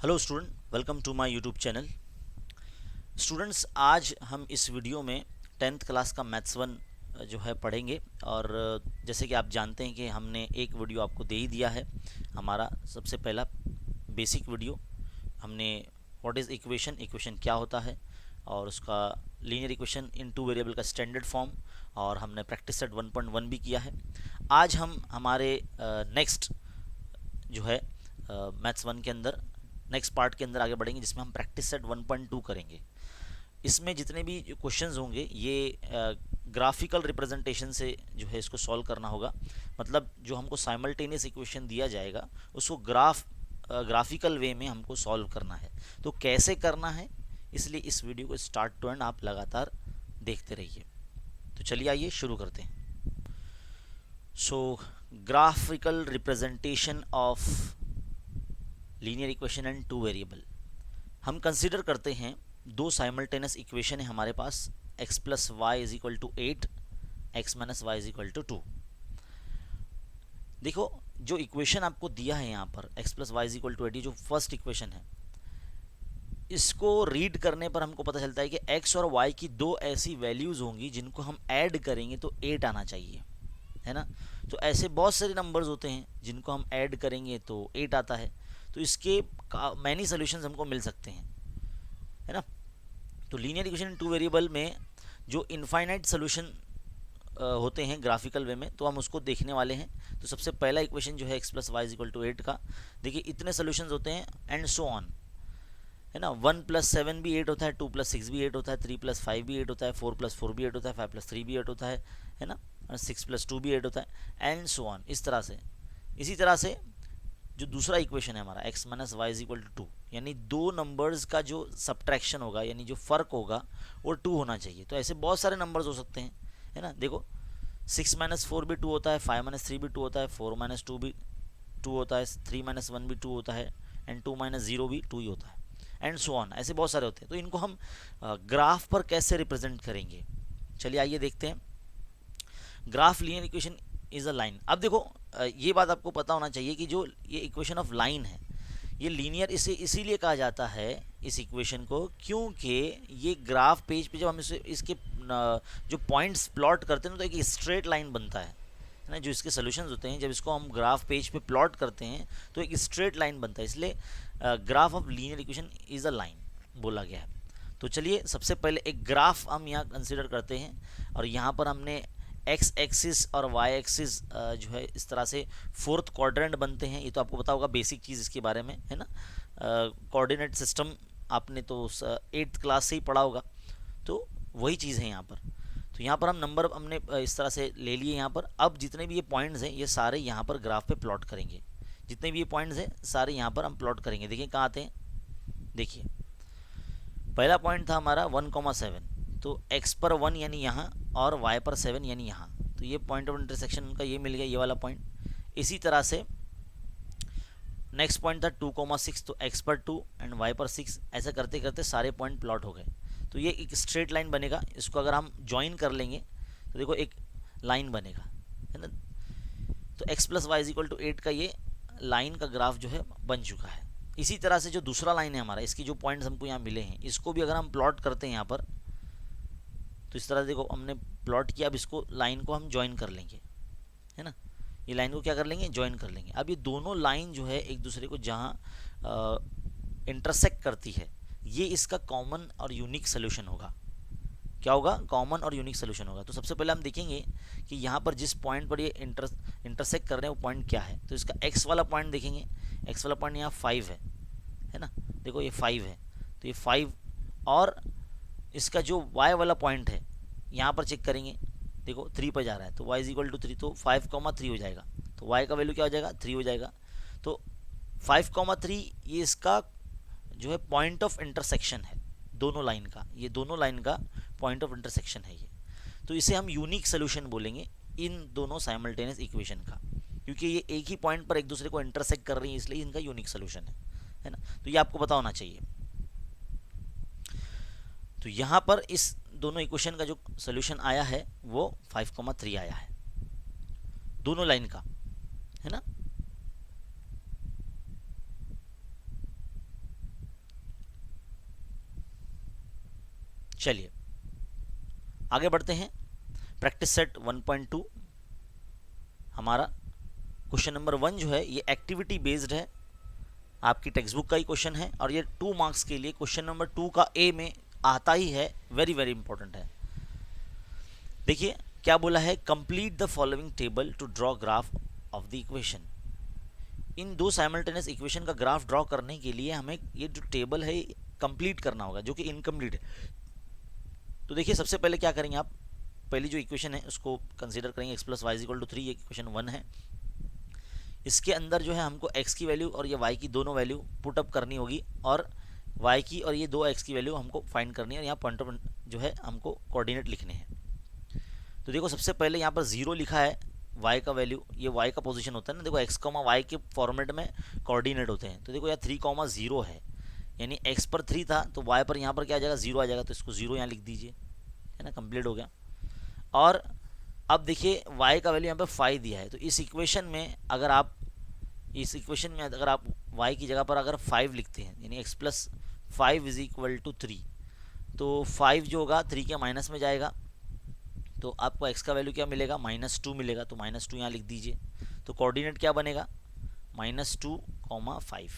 Hello student, welcome to my YouTube channel. Students, आज हम इस वीडियो में टेंथ क्लास का मैथ्स वन जो है पढ़ेंगे। और जैसे कि आप जानते हैं कि हमने एक वीडियो आपको दे ही दिया है। हमारा सबसे पहला बेसिक वीडियो हमने व्हाट इज़ इक्वेशन, इक्वेशन क्या होता है और उसका linear equation in two variable का स्टैंडर्ड फॉर्म, और हमने प्रैक्टिस सेट 1.1 भी किया है। आज हम हमारे नेक्स्ट जो है मैथ्स वन के अंदर नेक्स्ट पार्ट के अंदर आगे बढ़ेंगे, जिसमें हम प्रैक्टिस सेट 1.2 करेंगे। इसमें जितने भी क्वेश्चंस होंगे ये ग्राफिकल रिप्रेजेंटेशन से जो है इसको सॉल्व करना होगा। मतलब जो हमको साइमल्टेनियस इक्वेशन दिया जाएगा उसको ग्राफिकल वे में हमको सॉल्व करना है। तो कैसे करना है, इसलिए इस वीडियो को स्टार्ट टू एंड आप लगातार देखते रहिए। तो चलिए आइए शुरू करते हैं। So graphical representation of linear equation and two variable. हम कंसिडर करते हैं दो साइमल्टेनियस इक्वेशन है हमारे पास, x plus y is equal to 8, x minus y is equal to 2। देखो, जो इक्वेशन आपको दिया है यहाँ पर x plus y is equal to 8, ये जो फर्स्ट इक्वेशन है, इसको रीड करने पर हमको पता चलता है कि x और y की दो ऐसी वैल्यूज होंगी जिनको हम ऐड करेंगे तो 8 आना चाहिए, है ना। तो ऐसे बहुत सारे नंबर्स होते हैं जिनको हम ऐड करेंगे तो 8 आता है। तो इसके मैनी सोल्यूशंस हमको मिल सकते हैं, है ना। तो linear equation in two variable में जो इनफाइनाइट सोल्यूशन होते हैं ग्राफिकल वे में, तो हम उसको देखने वाले हैं। तो सबसे पहला इक्वेशन जो है x plus y is equal to 8 का, देखिए इतने सोल्यूशंस होते हैं एंड सो ऑन, है ना। 1 प्लस 7 भी 8 होता है, 2 प्लस 6 भी 8 होता है, 3 प्लस 5 भी 8 होता है, 4 प्लस 4 भी 8 होता है, 5 प्लस 3 भी 8 होता है ना। 6 प्लस 2 भी 8 होता है एंड सो ऑन। इस तरह से, इसी तरह से जो दूसरा इक्वेशन है हमारा x minus y is equal to 2, यानी दो नंबर्स का जो सब्ट्रैक्शन होगा यानी जो फर्क होगा वो 2 होना चाहिए। तो ऐसे बहुत सारे नंबर्स हो सकते हैं, है ना। देखो 6 माइनस 4 भी 2 होता है, 5 माइनस 3 भी 2 होता है, 4 माइनस 2 भी 2 होता है, 3 माइनस 1 भी 2 होता है एंड 2 माइनस 0 भी 2 ही होता है एंड सो ऑन। ऐसे बहुत सारे होते हैं। तो इनको हम ग्राफ पर कैसे रिप्रेजेंट करेंगे, चलिए आइए देखते हैं। Graph linear equation is a line. अब देखो, ये बात आपको पता होना चाहिए कि जो ये इक्वेशन ऑफ लाइन है, ये लीनियर इसे इसीलिए कहा जाता है इस इक्वेशन को, क्योंकि ये ग्राफ पेज पे जब हम इसे इसके जो पॉइंट्स प्लॉट करते हैं तो एक स्ट्रेट लाइन बनता है ना। जो इसके सोल्यूशंस होते हैं, जब इसको हम ग्राफ पेज पे प्लॉट करते हैं तो एक स्ट्रेट लाइन बनता है, इसलिए graph of linear equation is a line बोला गया है। तो चलिए सबसे पहले एक ग्राफ हम यहाँ कंसिडर करते हैं, और यहाँ पर हमने एक्स एक्सिस और वाई एक्सिस जो है इस तरह से फोर्थ क्वाड्रेंट बनते हैं। ये तो आपको पता होगा, बेसिक चीज़ इसके बारे में, है ना। कोऑर्डिनेट सिस्टम आपने तो 8th क्लास से ही पढ़ा होगा, तो वही चीज़ है यहाँ पर। तो यहाँ पर हम नंबर हमने इस तरह से ले लिए यहाँ पर। अब जितने भी ये पॉइंट्स हैं ये सारे यहाँ पर ग्राफ पे प्लॉट करेंगे। जितने भी ये पॉइंट्स हैं सारे यहाँ पर हम प्लॉट करेंगे। देखिए कहाँ आते हैं, देखिए पहला पॉइंट था हमारा 1,7, तो x पर 1 यानी यहाँ और y पर 7 यानी यहाँ। तो ये पॉइंट ऑफ इंटरसेक्शन उनका ये मिल गया, ये वाला पॉइंट। इसी तरह से नेक्स्ट पॉइंट था 2,6, तो x पर 2 एंड y पर 6। ऐसा करते करते सारे पॉइंट प्लॉट हो गए। तो ये एक स्ट्रेट लाइन बनेगा। इसको अगर हम ज्वाइन कर लेंगे तो देखो एक लाइन बनेगा, है ना। तो x plus y is equal to 8 का ये लाइन का ग्राफ जो है बन चुका है। इसी तरह से जो दूसरा लाइन है हमारा, इसकी जो पॉइंट्स हमको यहाँ मिले हैं, इसको भी अगर हम प्लॉट करते हैं यहाँ पर, तो इस तरह से देखो हमने प्लॉट किया। अब इसको लाइन को हम ज्वाइन कर लेंगे, है ना। ये लाइन को क्या कर लेंगे, ज्वाइन कर लेंगे। अब ये दोनों लाइन जो है एक दूसरे को जहाँ इंटरसेक्ट करती है, ये इसका कॉमन और यूनिक सोल्यूशन होगा। क्या होगा, कॉमन और यूनिक सोल्यूशन होगा। तो सबसे पहले हम देखेंगे कि यहाँ पर जिस पॉइंट पर ये इंटरसेक्ट कर रहे हैं वो पॉइंट क्या है। तो इसका एक्स वाला पॉइंट देखेंगे, एक्स वाला पॉइंट यहाँ 5 है ना। देखो ये 5 है, तो ये 5, और इसका जो y वाला पॉइंट है यहाँ पर चेक करेंगे, देखो 3 पर जा रहा है, तो y इज इक्वल टू 3, तो 5,3 हो जाएगा। तो y का वैल्यू क्या हो जाएगा, 3 हो जाएगा। तो 5,3 ये इसका जो है पॉइंट ऑफ इंटरसेक्शन है दोनों लाइन का। ये दोनों लाइन का पॉइंट ऑफ इंटरसेक्शन है ये। तो इसे हम यूनिक सोल्यूशन बोलेंगे इन दोनों साइमल्टेनियस इक्वेशन का, क्योंकि ये एक ही पॉइंट पर एक दूसरे को इंटरसेक्ट कर रही है, इसलिए इनका यूनिक सोल्यूशन है ना। तो ये आपको पता होना चाहिए। तो यहाँ पर इस दोनों इक्वेशन का जो सोल्यूशन आया है वो 5,3 आया है दोनों लाइन का, है ना। चलिए आगे बढ़ते हैं। प्रैक्टिस सेट 1.2 हमारा क्वेश्चन नंबर 1 जो है ये एक्टिविटी बेस्ड है, आपकी टेक्स्ट बुक का ही क्वेश्चन है और ये 2 मार्क्स के लिए क्वेश्चन नंबर 2 का ए में आता ही है, वेरी वेरी इंपॉर्टेंट है। देखिए क्या बोला है, complete the following table to draw graph of the equation. इन दो साइमल्टेनियस इक्वेशन का ग्राफ ड्रॉ करने के लिए हमें ये जो टेबल है कंप्लीट करना होगा, जो कि इनकम्प्लीट है। तो देखिए सबसे पहले क्या करेंगे आप, पहली जो इक्वेशन है उसको कंसीडर करेंगे, x plus y equal to 3, ये इक्वेशन 1 है। इसके अंदर जो है हमको x की वैल्यू और ये y की दोनों वैल्यू पुट अप करनी होगी और y की और ये दो x की वैल्यू हमको फाइंड करनी है और यहाँ पॉइंट ऑफ जो है हमको कोऑर्डिनेट लिखने हैं। तो देखो सबसे पहले यहाँ पर 0 लिखा है, y का वैल्यू, ये y का पोजीशन होता है ना, देखो x, y के फॉर्मेट में कोऑर्डिनेट होते हैं। तो देखो यहाँ 3, 0 है, यानी x पर 3 था तो y पर यहाँ पर क्या आ जाएगा, 0 आ जाएगा, तो इसको 0 यहाँ लिख दीजिए, है ना, कंप्लीट हो गया। और अब देखिए y का वैल्यू यहाँ पर 5 दिया है, तो इस इक्वेशन में अगर आप y की जगह पर अगर 5 लिखते हैं, यानी x plus 5 is equal to 3, तो 5 जो होगा 3 के माइनस में जाएगा, तो आपको x का वैल्यू क्या मिलेगा, -2 मिलेगा, तो -2 यहाँ लिख दीजिए। तो कोऑर्डिनेट क्या बनेगा, -2, 5,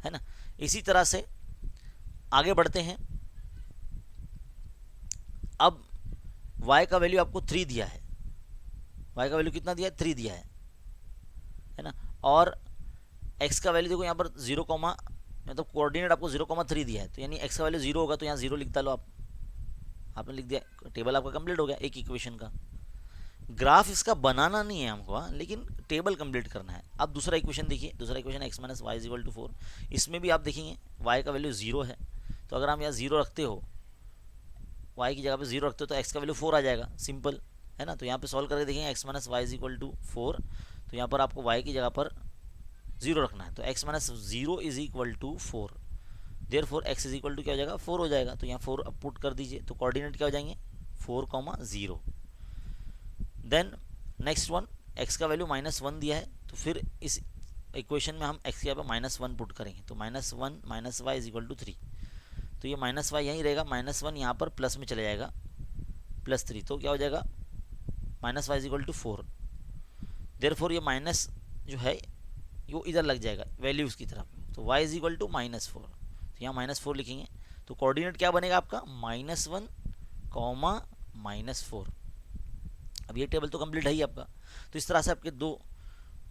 है ना। इसी तरह से आगे बढ़ते हैं। अब y का वैल्यू आपको 3 दिया है, y का वैल्यू कितना दिया है, 3 दिया है ना। और x का वैल्यू देखो यहाँ पर 0, मतलब कोऑर्डिनेट आपको 0,3 दिया है, तो यानी x का वैल्यू 0 होगा, तो यहाँ 0 लिख डालो आपने लिख दिया, टेबल आपका कंप्लीट हो गया एक इक्वेशन का। ग्राफ इसका बनाना नहीं है हमको, लेकिन टेबल कंप्लीट करना है। अब दूसरा इक्वेशन देखिए, दूसरा equation x minus y equal to 4, इसमें भी आप देखेंगे y का वैल्यू 0 है, तो अगर हम यहाँ 0 रखते हो, y की जगह पे 0 रखते हो, तो x का वैल्यू 4 आ जाएगा, सिंपल है ना। तो यहाँ पे सॉल्व करके देखेंगे x minus y equal to 4, तो यहाँ पर आपको y की जगह पर 0 रखना है, तो x minus 0 is equal to 4, therefore x is equal to क्या हो जाएगा, 4 हो जाएगा। तो यहाँ 4 अब पुट कर दीजिए, तो कोऑर्डिनेट क्या हो जाएंगे, 4,0। देन नेक्स्ट वन, x का वैल्यू -1 दिया है, तो फिर इस इक्वेशन में हम x की जगह पर -1 पुट करेंगे, तो -1 minus y is equal to 3, तो ये माइनस वाई यहीं रहेगा, -1 यहाँ पर प्लस में चले जाएगा, +3, तो क्या हो जाएगा, minus y is equal to 4, therefore ये माइनस जो है वो इधर लग जाएगा वैल्यूज़ की तरफ, तो y इज इक्वल टू -4, तो यहाँ -4 लिखेंगे, तो कोऑर्डिनेट क्या बनेगा आपका, -1, -4। अब ये टेबल तो कंप्लीट है ही आपका। तो इस तरह से आपके 2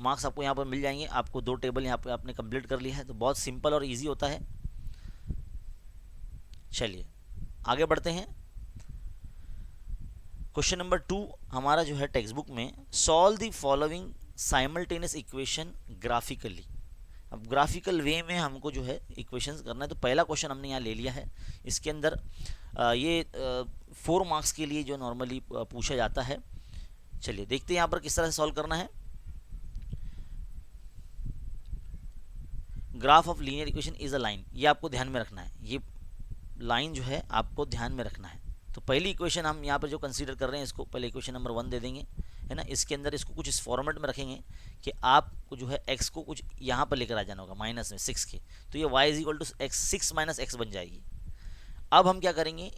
मार्क्स आपको यहाँ पर मिल जाएंगे, आपको 2 टेबल यहाँ पर आपने कंप्लीट कर लिया है, तो बहुत सिंपल और इजी होता है। चलिए आगे बढ़ते हैं। क्वेश्चन नंबर 2 हमारा जो है टेक्स्ट बुक में, solve the following simultaneous equation graphically. अब ग्राफिकल वे में हमको जो है इक्वेशंस करना है, तो पहला क्वेश्चन हमने यहाँ ले लिया है। इसके अंदर ये 4 मार्क्स के लिए जो नॉर्मली पूछा जाता है। चलिए देखते हैं यहाँ पर किस तरह से सॉल्व करना है। Graph of linear equation is a line, ये आपको ध्यान में रखना है, ये लाइन जो है आपको ध्यान में रखना है। तो पहली इक्वेशन हम यहाँ पर जो कंसीडर कर रहे हैं, इसको पहले इक्वेशन नंबर 1 दे देंगे, है ना। इसके अंदर इसको कुछ इस फॉर्मेट में रखेंगे कि आपको जो है x को कुछ यहाँ पर लेकर आ जाना होगा, माइनस में 6 के, तो ये y is equal to x, 6 minus x बन जाएगी। अब हम क्या करेंगे,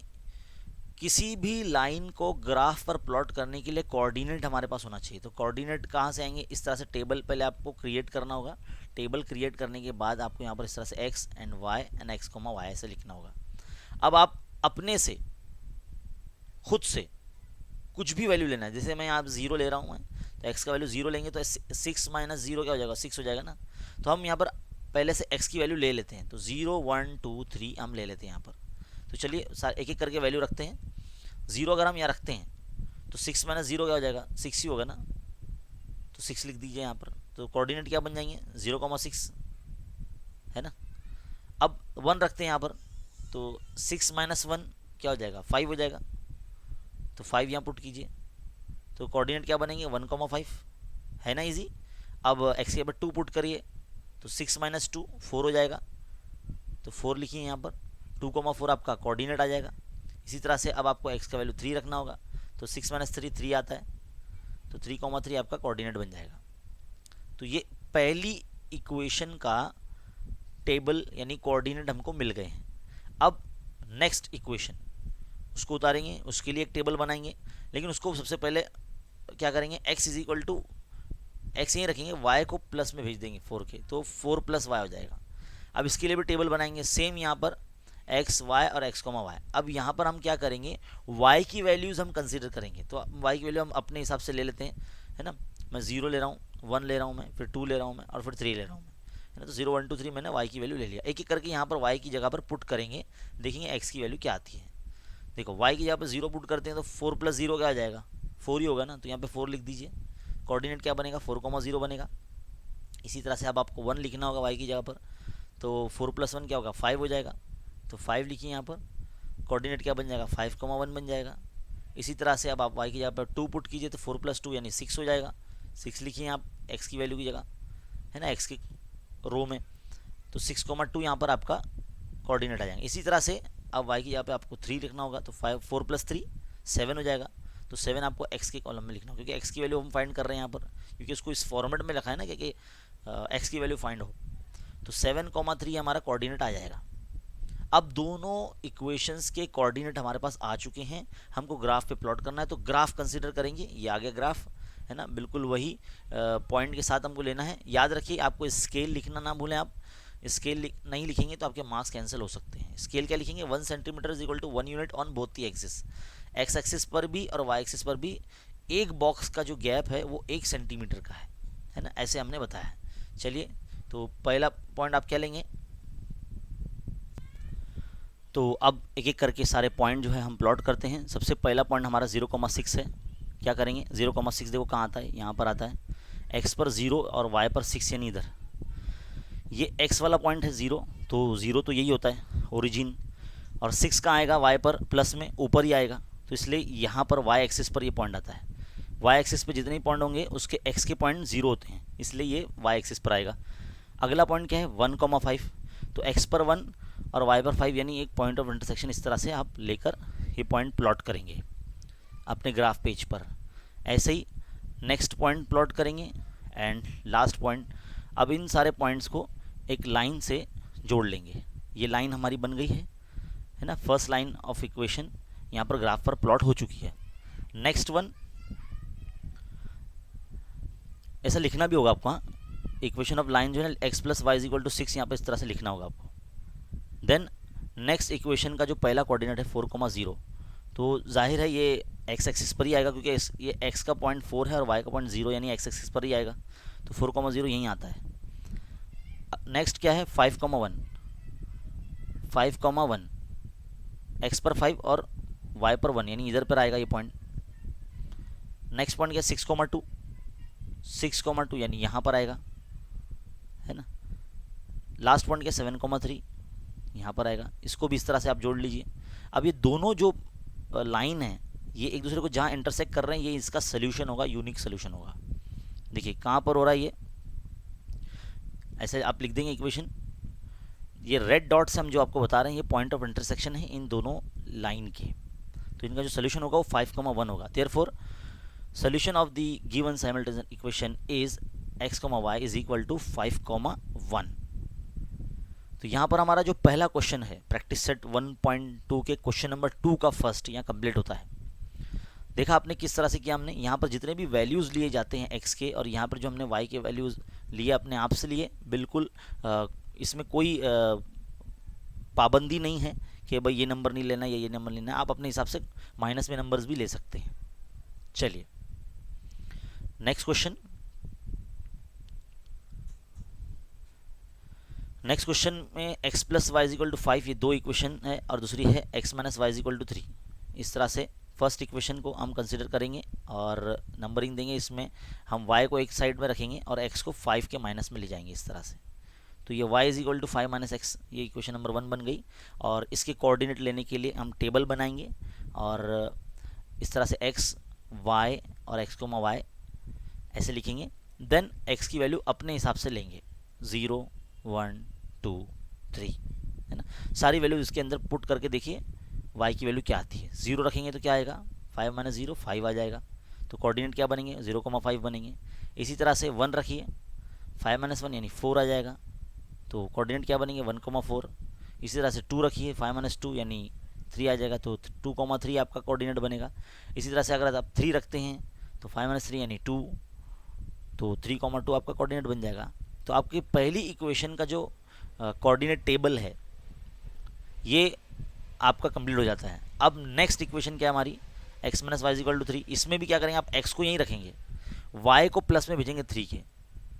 किसी भी लाइन को ग्राफ पर प्लॉट करने के लिए कोऑर्डिनेट हमारे पास होना चाहिए। तो कोऑर्डिनेट कहाँ से आएंगे, इस तरह से टेबल पहले आपको क्रिएट करना होगा। टेबल क्रिएट करने के बाद आपको यहाँ पर इस तरह से x and y and x, y ऐसे लिखना होगा। अब आप अपने से खुद से कुछ भी वैल्यू लेना है, जैसे मैं यहाँ 0 ले रहा हूँ मैं, तो x का वैल्यू 0 लेंगे तो 6 माइनस 0 क्या हो जाएगा, 6 हो जाएगा ना। तो हम यहाँ पर पहले से x की वैल्यू ले लेते हैं, तो 0 1 2 3 हम ले लेते हैं यहाँ पर। तो चलिए एक एक करके वैल्यू रखते हैं। 0 अगर हम यहाँ रखते हैं तो 6 माइनस 0 क्या हो जाएगा, 6 ही होगा ना, तो 6 लिख दीजिए यहाँ पर। तो कोऑर्डिनेट क्या बन जाएंगे, 0,6, है ना। अब 1 रखते हैं यहाँ पर, तो 6 माइनस 1 क्या हो जाएगा, 5 हो जाएगा, तो 5 यहाँ पुट कीजिए, तो कोऑर्डिनेट क्या बनेंगे, 1,5, है ना, इजी। अब x के ऊपर 2 पुट करिए, तो 6 माइनस 2 4 हो जाएगा, तो 4 लिखिए यहाँ पर, 2,4 आपका कोऑर्डिनेट आ जाएगा। इसी तरह से अब आपको x का वैल्यू 3 रखना होगा, तो 6 माइनस 3 3 आता है, तो 3,3 आपका कोऑर्डिनेट बन जाएगा। तो ये पहली इक्वेशन का टेबल यानी कोऑर्डिनेट हमको मिल गए हैं। अब नेक्स्ट इक्वेशन, उसको उतारेंगे, उसके लिए एक टेबल बनाएंगे, लेकिन उसको सबसे पहले क्या करेंगे, x is equal to x यहीं रखेंगे, y को प्लस में भेज देंगे 4 के, तो 4 प्लस वाई हो जाएगा। अब इसके लिए भी टेबल बनाएंगे सेम यहाँ पर एक्स वाई और एक्स कोमा वाई। अब यहाँ पर हम क्या करेंगे, y की वैल्यूज़ हम कंसीडर करेंगे, तो y की वैल्यू हम अपने हिसाब से ले लेते हैं, है ना। मैं 0 ले रहा हूँ, 1 ले रहा हूँ मैं, फिर 2 ले रहा हूँ मैं, और फिर 3 ले रहा हूँ मैं, है ना। तो 0 1 2 3 मैंने y की वैल्यू ले लिया। एक एक करके यहाँ पर y की जगह पर पुट करेंगे, देखेंगे x की वैल्यू क्या आती है। देखो y की जगह पर 0 पुट करते हैं तो 4 प्लस 0 क्या आ जाएगा, 4 ही होगा ना, तो यहाँ पे 4 लिख दीजिए। कोऑर्डिनेट क्या बनेगा, 4,0 बनेगा। इसी तरह से अब आपको 1 लिखना होगा y की जगह पर, तो 4 प्लस 1 क्या होगा, 5 हो जाएगा, तो 5 लिखिए यहाँ पर। कोऑर्डिनेट क्या बन जाएगा, 5,1 बन जाएगा। इसी तरह से अब आप y की जगह पर 2 पुट कीजिए, तो 4 प्लस 2 यानी 6 हो जाएगा। 6 लिखिए आप x की वैल्यू की जगह, है ना, x की रो में, तो 6,2 यहाँ पर आपका कोऑर्डिनेट आ जाएंगे। इसी तरह से अब y की जगह पे आपको 3 लिखना होगा, तो 4 प्लस 3 7 हो जाएगा। तो 7 आपको x के कॉलम में लिखना होगा, क्योंकि x की वैल्यू हम फाइंड कर रहे हैं यहाँ पर, क्योंकि उसको इस फॉर्मेट में लिखा है ना कि x की वैल्यू फाइंड हो। तो 7,3 हमारा कोऑर्डिनेट आ जाएगा। अब दोनों इक्वेशंस के कोऑर्डिनेट हमारे पास आ चुके हैं, हमको ग्राफ पे प्लॉट करना है, तो ग्राफ कंसीडर करेंगे। ये आ गया ग्राफ, है ना, बिल्कुल वही पॉइंट के साथ हमको लेना है। याद रखिए आपको स्केल लिखना ना भूलें, आप स्केल नहीं लिखेंगे तो आपके मार्क्स कैंसिल हो सकते हैं। स्केल क्या लिखेंगे, 1 centimetre is equal to 1 unit on both the axis. X axis पर भी और वाई एक्सिस पर भी एक बॉक्स का जो गैप है वो 1 सेंटीमीटर का है ना, ऐसे हमने बताया। चलिए, तो पहला पॉइंट आप क्या लेंगे, तो अब एक एक करके सारे पॉइंट जो है हम प्लॉट करते हैं। सबसे पहला पॉइंट हमारा 0,6 है। क्या करेंगे, 0,6 देखो कहाँ आता है, यहाँ पर आता है, x पर 0 और y पर 6, यानी इधर ये x वाला पॉइंट है 0, तो 0 तो यही होता है ओरिजिन, और 6 कहाँ आएगा, y पर प्लस में ऊपर ही आएगा, तो इसलिए यहाँ पर y एक्सिस पर ये पॉइंट आता है। y एक्सिस पर जितने पॉइंट होंगे उसके x के पॉइंट 0 होते हैं, इसलिए ये y एक्सिस पर आएगा। अगला पॉइंट क्या है, 1,5, तो x पर 1 और y पर 5, यानी एक पॉइंट ऑफ इंटरसेक्शन इस तरह से आप लेकर ये पॉइंट प्लॉट करेंगे अपने ग्राफ पेज पर। ऐसे ही नेक्स्ट पॉइंट प्लॉट करेंगे एंड लास्ट पॉइंट। अब इन सारे पॉइंट्स को एक लाइन से जोड़ लेंगे। ये लाइन हमारी बन गई है ना, फर्स्ट लाइन ऑफ इक्वेशन यहाँ पर ग्राफ पर प्लॉट हो चुकी है। नेक्स्ट वन, ऐसा लिखना भी होगा आपको, हाँ, इक्वेशन ऑफ लाइन जो है x plus y is equal to 6, यहाँ पर इस तरह से लिखना होगा आपको। देन नेक्स्ट इक्वेशन का जो पहला कोऑर्डिनेट है 4,0, तो जाहिर है ये x एक्सिस पर ही आएगा, क्योंकि ये x का पॉइंट 4 है और y का पॉइंट 0, यानी x एक्सिस पर ही आएगा, तो 4,0 यहीं आता है। नेक्स्ट क्या है, 5,1, 5,1 x पर 5 और y पर 1, यानी इधर पर आएगा ये पॉइंट। नेक्स्ट पॉइंट क्या, 6,2, 6,2 यानी यहाँ पर आएगा, है ना। लास्ट पॉइंट क्या, 7,3 यहाँ पर आएगा। इसको भी इस तरह से आप जोड़ लीजिए। अब ये दोनों जो लाइन है ये एक दूसरे को जहाँ इंटरसेक्ट कर रहे हैं, ये इसका सोल्यूशन होगा, यूनिक सोल्यूशन होगा। देखिए कहाँ पर हो रहा है ये, ऐसे आप लिख देंगे इक्वेशन। ये रेड डॉट से हम जो आपको बता रहे हैं ये पॉइंट ऑफ इंटरसेक्शन है इन दोनों लाइन के, तो इनका जो सोल्यूशन होगा वो 5,1 होगा। Therefore solution of the given simultaneous equation is x, y is equal to 5,1। तो यहाँ पर हमारा जो पहला क्वेश्चन है प्रैक्टिस सेट 1.2 के क्वेश्चन नंबर 2 का फर्स्ट यहाँ कंप्लीट होता है। देखा आपने किस तरह से किया, हमने यहाँ पर जितने भी वैल्यूज़ लिए जाते हैं x के, और यहाँ पर जो हमने y के वैल्यूज़ लिए अपने आप से लिए, बिल्कुल इसमें कोई पाबंदी नहीं है कि भाई ये नंबर नहीं लेना या ये नंबर लेना है, आप अपने हिसाब से माइनस में नंबर्स भी ले सकते हैं। चलिए नेक्स्ट क्वेश्चन। नेक्स्ट क्वेश्चन में x plus y is equal to 5, ये दो इक्वेशन है, और दूसरी है x minus y is equal to 3। इस तरह से फर्स्ट इक्वेशन को हम कंसिडर करेंगे और नंबरिंग देंगे। इसमें हम y को एक साइड में रखेंगे और x को 5 के माइनस में ले जाएंगे इस तरह से। तो ये y is equal to 5 minus x, ये इक्वेशन नंबर 1 बन गई। और इसके कोऑर्डिनेट लेने के लिए हम टेबल बनाएंगे और इस तरह से x, y और x, y ऐसे लिखेंगे। देन x की वैल्यू अपने हिसाब से लेंगे, 0, 1, 2, 3, है ना। सारी वैल्यू इसके अंदर पुट करके देखिए y की वैल्यू क्या आती है। 0 रखेंगे तो क्या आएगा, 5 माइनस 0 5 आ जाएगा, तो कोऑर्डिनेट क्या बनेंगे, 0,5 बनेंगे। इसी तरह से 1 रखिए, 5 माइनस 1 यानी 4 आ जाएगा, तो कोऑर्डिनेट क्या बनेंगे, 1,4। इसी तरह से 2 रखिए, 5 माइनस 2 यानी 3 आ जाएगा, तो 2,3 आपका कोऑर्डिनेट बनेगा। इसी तरह से अगर आप 3 रखते हैं तो 5 - 3 यानी 2, तो 3,2 आपका कोऑर्डिनेट बन जाएगा। तो आपकी पहली इक्वेशन का जो कोऑर्डिनेट टेबल है ये आपका कंप्लीट हो जाता है। अब नेक्स्ट इक्वेशन क्या है हमारी, x - y = 3। इसमें भी क्या करेंगे, आप x को यहीं रखेंगे, y को प्लस में भेजेंगे 3 के,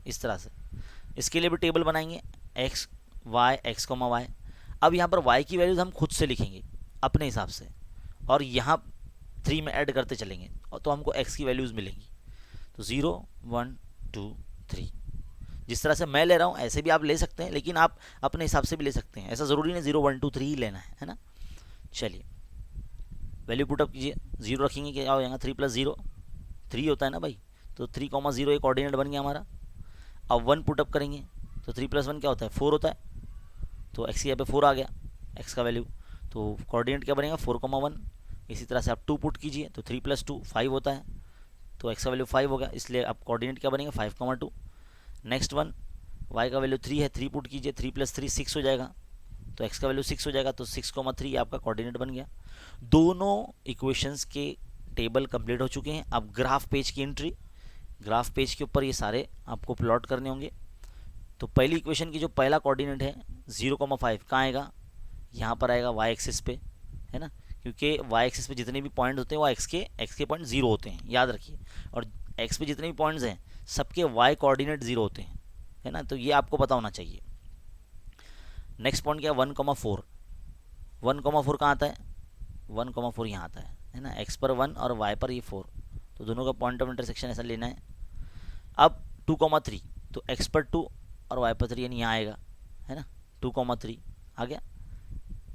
इस तरह से। इसके लिए भी टेबल बनाएंगे, x y। अब यहाँ पर y की वैल्यूज हम खुद से लिखेंगे अपने हिसाब से, और यहाँ 3 में ऐड करते चलेंगे, और तो हमको x की वैल्यूज़ मिलेंगी। तो 0 1 2 3, जिस तरह से मैं ले रहा हूँ ऐसे भी आप ले सकते हैं, लेकिन आप अपने हिसाब से भी ले सकते हैं, ऐसा ज़रूरी नहीं 0 1 2 3 ही लेना है ना। चलिए वैल्यू पुटअप कीजिए, 0 रखेंगे क्या हो जाएगा, 3 + 0 3 होता है ना भाई, तो 3,0 एक कोऑर्डिनेट बन गया हमारा। अब 1 पुटअप करेंगे तो 3 + 1 क्या होता है, 4 होता है, तो x यहाँ पे 4 आ गया x का वैल्यू, तो कोऑर्डिनेट क्या बनेगा 4,1। इसी तरह से आप 2 पुट कीजिए तो 3 + 2 5 होता है, तो x का वैल्यू 5 हो गया, इसलिए आप कोऑर्डिनेट क्या बनेगा 5,2। नेक्स्ट वन y का वैल्यू 3 है, 3 पुट कीजिए, 3 + 3 6 हो जाएगा, तो x का वैल्यू 6 हो जाएगा, तो 6,3 आपका कोऑर्डिनेट बन गया। दोनों इक्वेशंस के टेबल कंप्लीट हो चुके हैं। अब ग्राफ पेज की एंट्री, ग्राफ पेज के ऊपर ये सारे आपको प्लॉट करने होंगे। तो पहली इक्वेशन की जो पहला कोऑर्डिनेट है 0,5 कहाँ आएगा, यहाँ पर आएगा y एक्सिस पे, है ना, क्योंकि y एक्सिस पे जितने भी पॉइंट होते हैं वो x के पॉइंट 0 होते हैं, याद रखिए। और x पे जितने भी पॉइंट्स हैं सबके y कोऑर्डिनेट 0 होते हैं, है ना, तो ये आपको पता होना चाहिए। नेक्स्ट पॉइंट क्या, 1,4। 1,4 कहाँ आता है, 1,4 यहाँ आता है ना, x पर 1 और y पर ये 4, तो दोनों का पॉइंट ऑफ इंटरसेक्शन ऐसा लेना है। अब 2,3, तो x पर 2 और y पर 3 यानी यहाँ आएगा, है ना, 2,3 आ गया।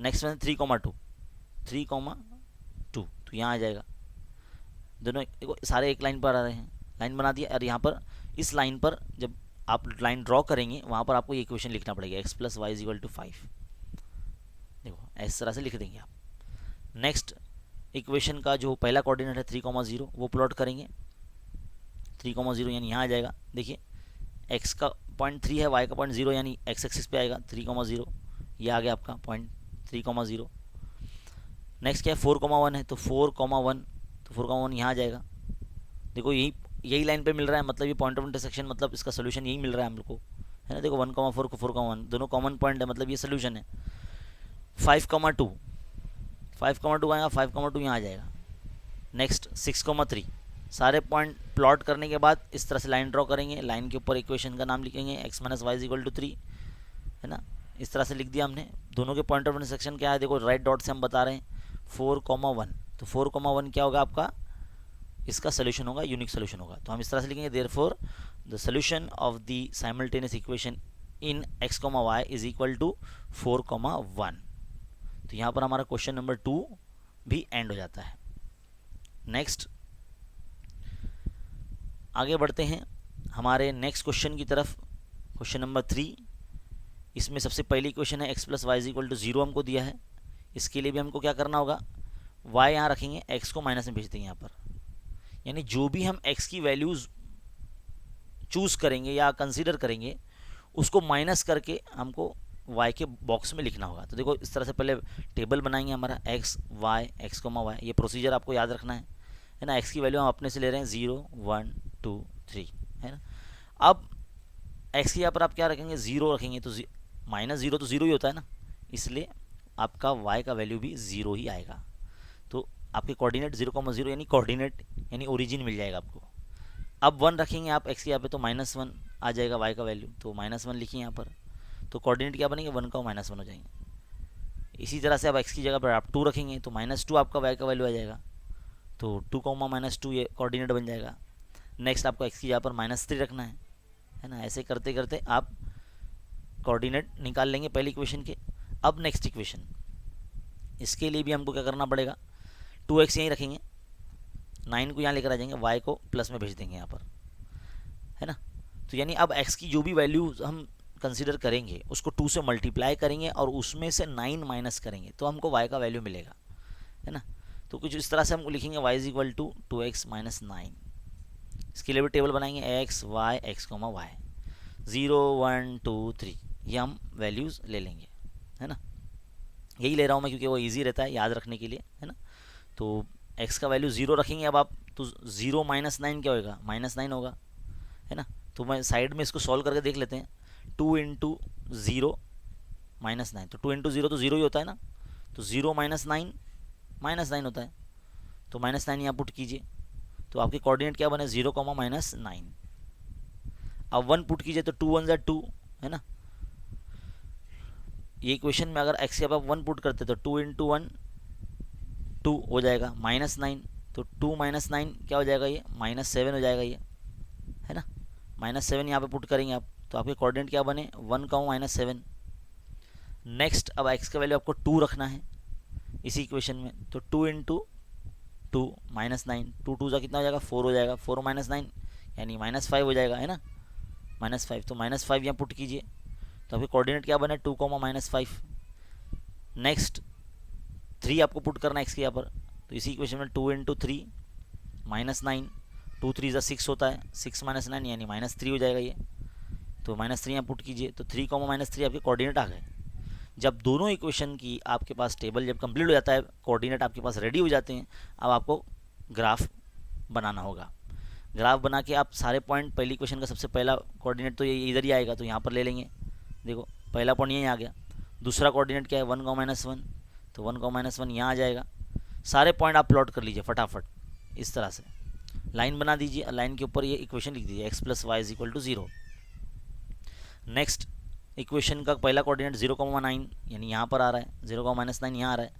नेक्स्ट में 3,2, 3,2 तो यहाँ आ जाएगा। दोनों सारे एक लाइन पर आ रहे हैं, लाइन बना दिया, और यहाँ पर इस लाइन पर जब आप लाइन ड्रॉ करेंगे वहाँ पर आपको ये इक्वेशन लिखना पड़ेगा, x + y = 5। देखो इस तरह से लिख देंगे आप। नेक्स्ट इक्वेशन का जो पहला कोऑर्डिनेट है 3,0 वो प्लॉट करेंगे, 3,0 यानी यहाँ आ जाएगा। देखिए x का पॉइंट 3 है, y का पॉइंट 0 यानी x एक्सिस पे आएगा 3,0, ये आ गया आपका पॉइंट 3,0। नेक्स्ट क्या है 4,1 है, तो 4,1, तो 4,1 यहाँ आ जाएगा। देखो यही लाइन पे मिल रहा है, मतलब ये पॉइंट ऑफ इंटरसेक्शन, मतलब इसका सोल्यूशन यही मिल रहा है हम लोग को, है ना। देखो 1,4 को 4,1 दोनों कॉमन पॉइंट है, मतलब ये सोल्यूशन है। 5,2 आएगा, 5,2 यहाँ आ जाएगा। नेक्स्ट 6,3, सारे पॉइंट प्लॉट करने के बाद इस तरह से लाइन ड्रॉ करेंगे, लाइन के ऊपर इक्वेशन का नाम लिखेंगे x - y = 3, है ना, इस तरह से लिख दिया हमने। दोनों के पॉइंट ऑफ इंटरसेक्शन क्या है, देखो राइट डॉट से हम बता रहे हैं 4,1, तो 4,1 क्या होगा आपका, इसका सोल्यूशन होगा, यूनिक सोल्यूशन होगा, तो हम इस तरह से लिखेंगे therefore the solution of the simultaneous equation in x, y = 4,1। तो यहाँ पर हमारा क्वेश्चन नंबर 2 भी एंड हो जाता है। नेक्स्ट आगे बढ़ते हैं हमारे नेक्स्ट क्वेश्चन की तरफ, क्वेश्चन नंबर 3। इसमें सबसे पहली क्वेश्चन है x + y = 0 हमको दिया है। इसके लिए भी हमको क्या करना होगा, y यहाँ रखेंगे, x को माइनस में भेज देंगे यहाँ पर, यानी जो भी हम x की वैल्यूज़ चूज़ करेंगे या कंसीडर करेंगे उसको माइनस करके हमको y के बॉक्स में लिखना होगा। तो देखो इस तरह से पहले टेबल बनाएंगे हमारा x, y, ये प्रोसीजर आपको याद रखना है ना। x की वैल्यू हम अपने से ले रहे हैं 0 1 2 3, है ना। अब x के यहाँ पर आप क्या रखेंगे, 0 रखेंगे, तो -0 तो 0 ही होता है ना, इसलिए आपका y का वैल्यू भी 0 ही आएगा। तो आपके कोऑर्डिनेट 0,0 यानी कोऑर्डिनेट यानी ओरिजिन मिल जाएगा आपको। अब 1 रखेंगे आप x के यहाँ पे, तो -1 आ जाएगा y का वैल्यू, तो -1 लिखिए यहाँ पर, तो कोऑर्डिनेट क्या बनेंगे 1 का -1 हो जाएंगे। इसी तरह से अब x की जगह पर आप 2 रखेंगे तो -2 आपका y का वैल्यू आ जाएगा, तो 2, -2 ये कोऑर्डिनेट बन जाएगा। नेक्स्ट आपको x की जगह पर -3 रखना है ना। ऐसे करते करते आप कोऑर्डिनेट निकाल लेंगे पहली इक्वेशन के। अब नेक्स्ट इक्वेशन, इसके लिए भी हमको क्या करना पड़ेगा, 2x यहीं रखेंगे, 9 को यहाँ लेकर आ जाएंगे, y को प्लस में भेज देंगे यहाँ पर, है ना। तो यानी अब x की जो भी वैल्यू हम कंसीडर करेंगे उसको 2 से मल्टीप्लाई करेंगे और उसमें से 9 माइनस करेंगे तो हमको y का वैल्यू मिलेगा, है ना। तो कुछ इस तरह से हम लिखेंगे y = 2x - 9। इसके लिए भी टेबल बनाएंगे x, y, y 0 1 2 3, ये हम वैल्यूज़ ले लेंगे, है ना। यही ले रहा हूँ मैं क्योंकि वो ईजी रहता है याद रखने के लिए, है ना। तो x का वैल्यू 0 रखेंगे अब आप, तो 0 माइनस 9 क्या होगा, -9 होगा, है ना। तो मैं साइड में इसको सॉल्व करके देख लेते हैं। 2 इंटू 0 -9, तो 2 इंटू 0 तो 0 ही होता है ना, तो 0 माइनस 9 -9 होता है। तो -9 यहाँ पुट कीजिए, तो आपके कोऑर्डिनेट क्या बने, 0 -9। अब 1 पुट कीजिए तो 2 1 ज़ा 2, है ना। ये इक्वेशन में अगर x के आप 1 पुट करते तो 2 इंटू 1 2 हो जाएगा, -9, तो 2 माइनस 9 क्या हो जाएगा, ये -7 हो जाएगा ये, है ना। -7 यहाँ पे पुट करेंगे आप, तो आपके कोऑर्डिनेट क्या बने, 1 -7। नेक्स्ट अब x का वैल्यू आपको 2 रखना है इसी इक्वेशन में, तो 2 इंटू 2 -9, 2 2 ज़ा कितना हो जाएगा, 4 हो जाएगा, 4 -9 यानी -5 हो जाएगा, है ना, -5। तो -5 यहाँ पुट कीजिए, तो आपके कोऑर्डिनेट क्या बने, 2 -5। नेक्स्ट 3 आपको पुट करना है x के यहाँ पर, तो इसी इक्वेशन में 2 इंटू 3 -9, 2 3 ज़ा 6 होता है, 6 -9 यानी -3 हो जाएगा ये, तो -3 यहाँ पुट कीजिए, तो 3 -3 आपके कोऑर्डिनेट आ गए। जब दोनों इक्वेशन की आपके पास टेबल जब कंप्लीट हो जाता है, कोऑर्डिनेट आपके पास रेडी हो जाते हैं, अब आपको ग्राफ बनाना होगा। ग्राफ बना के आप सारे पॉइंट, पहली इक्वेशन का सबसे पहला कोऑर्डिनेट तो ये इधर ही आएगा, तो यहाँ पर ले लेंगे, देखो पहला पॉइंट यहीं आ गया। दूसरा कोऑर्डिनेट क्या है, 1 -1, तो 1 -1 यहाँ आ जाएगा। सारे पॉइंट आप प्लॉट कर लीजिए फटाफट, इस तरह से लाइन बना दीजिए, लाइन के ऊपर ये इक्वेशन लिख दीजिए, x + y = 0। नेक्स्ट इक्वेशन का पहला कोऑर्डिनेट 0, 9 यानी यहाँ पर आ रहा है, 0, -9 यहाँ आ रहा है।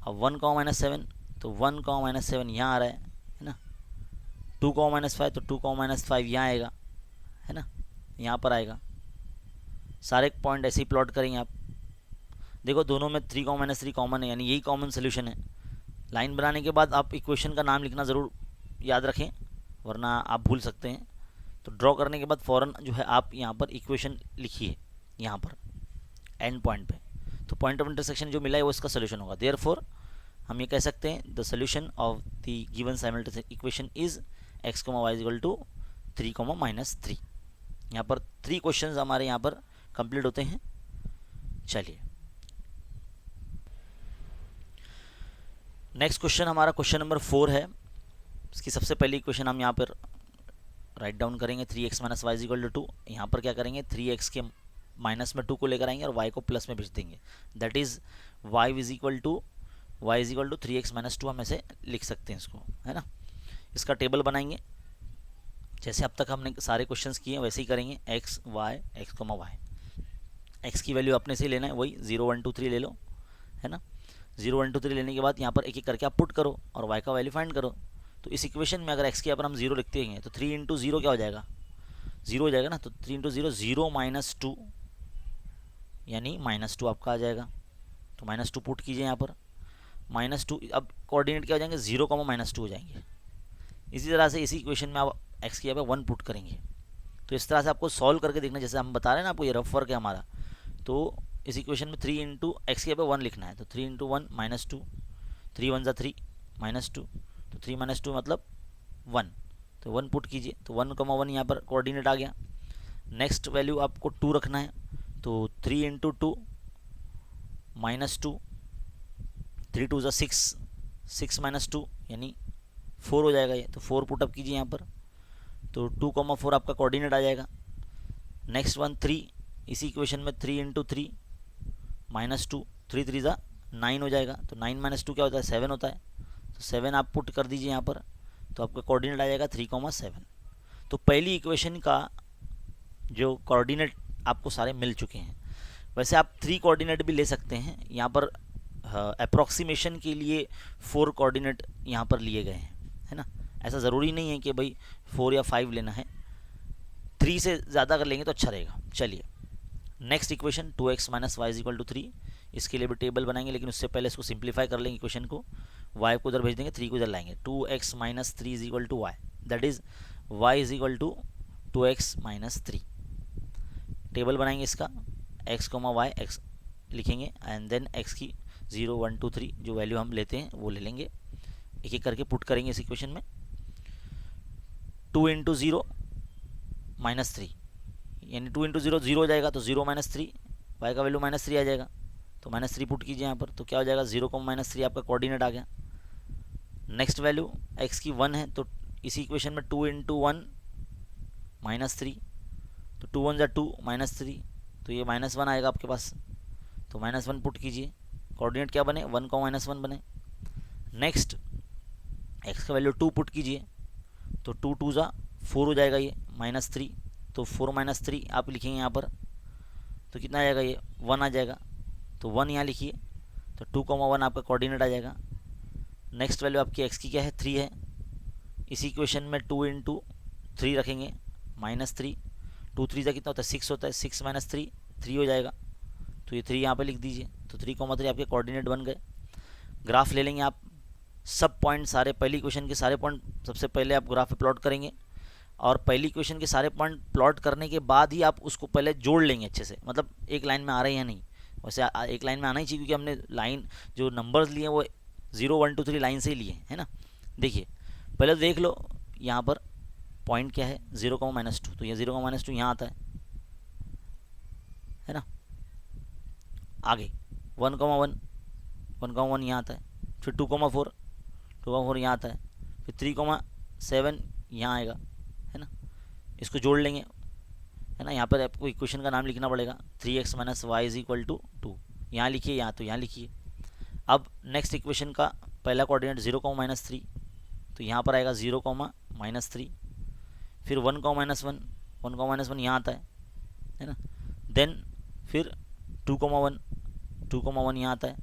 अब 1, -7, तो 1, -7 यहाँ आ रहा है ना। 2, -5, तो 2, -5 यहाँ आएगा, है ना, यहाँ पर आएगा। सारे पॉइंट ऐसे ही प्लॉट करेंगे आप। देखो दोनों में 3, -3 कॉमन है, यानी यही कॉमन सोल्यूशन है। लाइन बनाने के बाद आप इक्वेशन का नाम लिखना ज़रूर याद रखें, वरना आप भूल सकते हैं। तो ड्रॉ करने के बाद फ़ौरन जो है आप यहाँ पर इक्वेशन लिखिए, यहाँ पर एंड पॉइंट पे, तो पॉइंट ऑफ इंटरसेक्शन जो मिला है वो इसका सोल्यूशन होगा। देयरफॉर हम ये कह सकते हैं the solution of the given simultaneous equation is x, y = 3, -3। यहाँ पर 3 क्वेश्चंस हमारे यहाँ पर कंप्लीट होते हैं। चलिए नेक्स्ट क्वेश्चन हमारा क्वेश्चन नंबर 4 है। इसकी सबसे पहली इक्वेशन हम यहाँ पर राइट डाउन करेंगे, 3x - y = 2। यहाँ पर क्या करेंगे, 3x के माइनस में 2 को लेकर आएंगे और y को प्लस में भेज देंगे। दैट इज़ y = 3x - 2 हम ऐसे लिख सकते हैं इसको, है ना। इसका टेबल बनाएंगे, जैसे अब तक हमने सारे क्वेश्चंस किए वैसे ही करेंगे, x, y, x की वैल्यू अपने से लेना है, वही 0 1 2 3 ले लो, है ना। 0 1 2 3 लेने के बाद यहाँ पर एक एक करके आप पुट करो और y का वैल्यू फाइंड करो। तो इस इक्वेशन में अगर x के यहाँ पर हम 0 लिखते हैं तो 3 इंटू 0 क्या हो जाएगा, 0 हो जाएगा ना। तो 3 इंटू 0 0 -2 यानी -2 आपका आ जाएगा। तो -2 पुट कीजिए यहाँ पर, -2। अब कोऑर्डिनेट क्या हो जाएंगे, 0, -2 हो जाएंगे। इसी तरह से इसी इक्वेशन में आप x के यहाँ पर 1 पुट करेंगे। तो इस तरह से आपको सॉल्व करके देखना, जैसे हम बता रहे हैं ना आपको, ये रफ वर्क है हमारा। तो इस इक्वेशन में 3 इंटू एक्स के यहाँ पे 1 लिखना है, तो 3 इंटू 1 -2, 3 1 ज़ा 3 -2, तो 3 - 2 मतलब 1, तो 1 पुट कीजिए, तो 1, 1 यहाँ पर कोऑर्डिनेट आ गया। नेक्स्ट वैल्यू आपको 2 रखना है, तो 3 इंटू 2 -2, 3 2 ज़ा 6, 6 -2 यानी 4 हो जाएगा ये, तो 4 पुटअप कीजिए यहाँ पर, तो 2, 4 आपका कोऑर्डिनेट आ जाएगा। नेक्स्ट वन 3, इसी इक्वेशन में 3 इंटू 3 -2, 3 3 ज़ा 9 हो जाएगा, तो 9 -2 क्या होता है, 7 होता है। तो 7 आप पुट कर दीजिए यहाँ पर, तो आपका कोऑर्डिनेट आ जाएगा 3, 7। तो पहली इक्वेशन का जो कोऑर्डिनेट आपको सारे मिल चुके हैं। वैसे आप 3 कोऑर्डिनेट भी ले सकते हैं, यहाँ पर अप्रॉक्सीमेशन के लिए 4 कोऑर्डिनेट यहाँ पर लिए गए हैं, है ना। ऐसा ज़रूरी नहीं है कि भाई 4 या 5 लेना है, 3 से ज़्यादा कर लेंगे तो अच्छा रहेगा। चलिए नेक्स्ट इक्वेशन 2x - y = 3, इसके लिए भी टेबल बनाएंगे, लेकिन उससे पहले इसको सिंप्लीफाई कर लेंगे इक्वेशन को। y को उधर भेज देंगे, 3 को इधर लाएंगे, 2x - 3 = y, that is y = 2x - 3। Table बनाएंगे इसका, x, y x लिखेंगे एंड देन x की 0 1 2 3 जो वैल्यू हम लेते हैं वो ले लेंगे, एक एक करके पुट करेंगे इस इक्वेशन में। 2 इंटू 0 -3 यानी 2 इंटू 0 0 हो जाएगा, तो 0 - 3, y का वैल्यू -3 आ जाएगा, तो तो -3 पुट कीजिए यहाँ पर, तो क्या हो जाएगा 0, -3 आपका कोऑर्डिनेट आ गया। नेक्स्ट वैल्यू x की 1 है, तो इसी इक्वेशन में 2 × 1 -3, तो 2 × 1 = 2 -3, तो ये -1 आएगा आपके पास, तो -1 पुट कीजिए, कोऑर्डिनेट क्या बने 1, -1 बने। नेक्स्ट x का वैल्यू 2 पुट कीजिए, तो 2 × 2 = 4 हो जाएगा ये -3, तो 4 - 3 आप लिखेंगे यहाँ पर, तो कितना आ जाएगा ये 1 आ जाएगा, तो 1 यहाँ लिखिए, तो 2, 1 आपका कोऑर्डिनेट आ जाएगा। नेक्स्ट वैल्यू आपकी x की क्या है 3 है, इसी इक्वेशन में 2 × 3 रखेंगे -3, 2 3 का कितना होता है 6 होता है, 6 - 3 3 हो जाएगा, तो ये 3 यहाँ पे लिख दीजिए, तो 3, 3 आपके कोऑर्डिनेट बन गए। ग्राफ ले लेंगे आप, सब पॉइंट सारे पहली इक्वेशन के सारे पॉइंट सबसे पहले आप ग्राफ पे प्लॉट करेंगे, और पहली इक्वेशन के सारे पॉइंट प्लॉट करने के बाद ही आप उसको पहले जोड़ लेंगे अच्छे से, मतलब एक लाइन में आ रहे हैं या नहीं, वैसे एक लाइन में आना ही चाहिए क्योंकि हमने लाइन जो नंबर्स लिए वो 0 1 2 3 लाइन से ही लिए है ना। देखिए पहले तो देख लो यहाँ पर पॉइंट क्या है 0, -2, तो ये 0, -2 यहाँ आता है ना। आगे 1, 1 यहाँ आता है, फिर 2, 4 यहाँ आता है, फिर 3, 7 यहाँ आएगा है ना। इसको जोड़ लेंगे है ना, यहाँ पर आपको इक्वेशन का नाम लिखना पड़ेगा 3x - y = 2, यहाँ लिखिए, यहाँ तो यहाँ लिखिए। अब नेक्स्ट इक्वेशन का पहला कोऑर्डिनेट 0, -3, तो यहाँ पर आएगा 0, -3, फिर 1, -1 यहाँ आता है ना। फिर 2, 1 यहाँ आता है,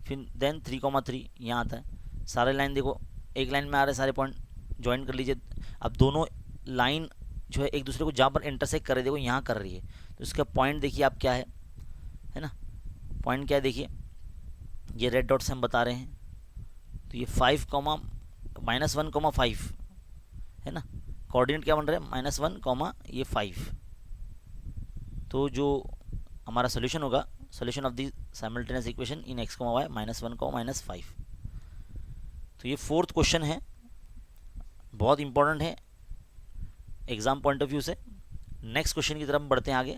फिर देन 3, 3 यहाँ आता है। सारे लाइन देखो एक लाइन में आ रहे हैं, सारे पॉइंट ज्वाइन कर लीजिए। अब दोनों लाइन जो है एक दूसरे को जहाँ पर इंटरसेक्ट कर रही है, देखो यहाँ कर रही है, तो इसका पॉइंट देखिए आप क्या है ना, पॉइंट क्या है देखिए, ये रेड डॉट से हम बता रहे हैं, तो ये 5, -1, 5 है ना। कोऑर्डिनेट क्या बन रहा है -1, ये 5, तो जो हमारा सोल्यूशन होगा, solution of the simultaneous equation in x, y -1, -5। तो ये 4th क्वेश्चन है, बहुत इंपॉर्टेंट है एग्जाम पॉइंट ऑफ व्यू से। नेक्स्ट क्वेश्चन की तरफ हम बढ़ते हैं आगे।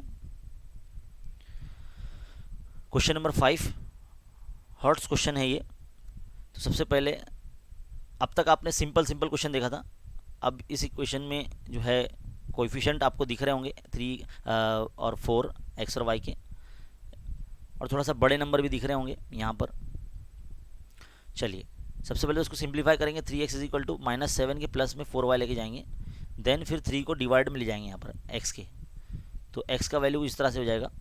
क्वेश्चन नंबर 5 हर्ट्स क्वेश्चन है ये। तो सबसे पहले अब तक आपने सिंपल क्वेश्चन देखा था, अब इस इक्वेशन में जो है कोएफिशिएंट आपको दिख रहे होंगे 3 और 4 x और y के, और थोड़ा सा बड़े नंबर भी दिख रहे होंगे यहाँ पर। चलिए सबसे पहले उसको सिंप्लीफाई करेंगे, 3x = -7 के प्लस में 4y लेके जाएंगे, देन फिर 3 को डिवाइड में ले जाएंगे यहाँ पर x के, तो x का वैल्यू इस तरह से हो जाएगा।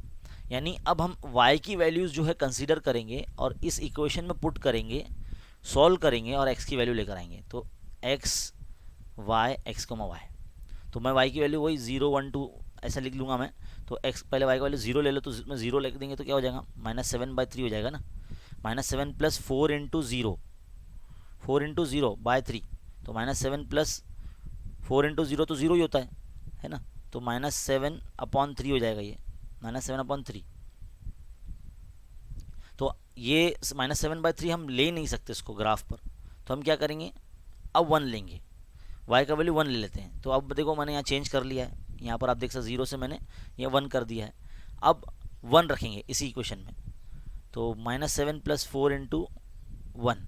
यानी अब हम y की वैल्यूज़ जो है कंसीडर करेंगे और इस इक्वेशन में पुट करेंगे, सॉल्व करेंगे और x की वैल्यू लेकर आएंगे। तो x y, तो मैं y की वैल्यू वही 0 1 2 ऐसा लिख लूँगा मैं। तो x पहले y का वैल्यू 0 ले लो, तो मैं 0 लिख देंगे तो क्या हो जाएगा -7/3 हो जाएगा ना। -7 + 4 × 0, 4 × 0/3, तो -7 + 4 × 0 तो 0 ही होता है ना। तो -7/3 हो जाएगा ये, -7/3। तो ये -7/3 हम ले नहीं सकते इसको ग्राफ पर, तो हम क्या करेंगे, अब 1 लेंगे, y का वैल्यू 1 ले लेते हैं। तो अब देखो मैंने यहाँ चेंज कर लिया है, यहाँ पर आप देख सकते 0 से मैंने ये 1 कर दिया है। अब 1 रखेंगे इसी इक्वेशन में, तो -7 + 4 × 1,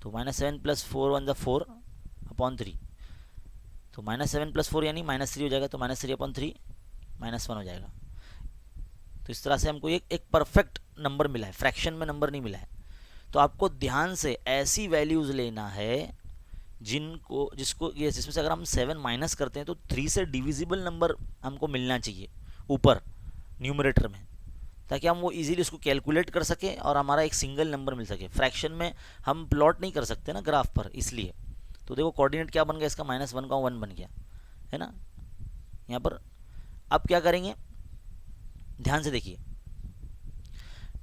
तो -7 + 4 1 = 4/3, तो -7 + 4 यानी -3 हो जाएगा, तो -3/3 -1 हो जाएगा। तो इस तरह से हमको एक परफेक्ट नंबर मिला है, फ्रैक्शन में नंबर नहीं मिला है। तो आपको ध्यान से ऐसी वैल्यूज़ लेना है जिसमें से अगर हम 7 माइनस करते हैं तो 3 से डिविजिबल नंबर हमको मिलना चाहिए ऊपर न्यूमरेटर में, ताकि हम वो इजीली उसको कैलकुलेट कर सकें और हमारा एक सिंगल नंबर मिल सके। फ्रैक्शन में हम प्लॉट नहीं कर सकते ना ग्राफ पर, इसलिए। तो देखो कोऑर्डिनेट क्या बन गया इसका, -1, बन गया है ना यहाँ पर। अब क्या करेंगे, ध्यान से देखिए,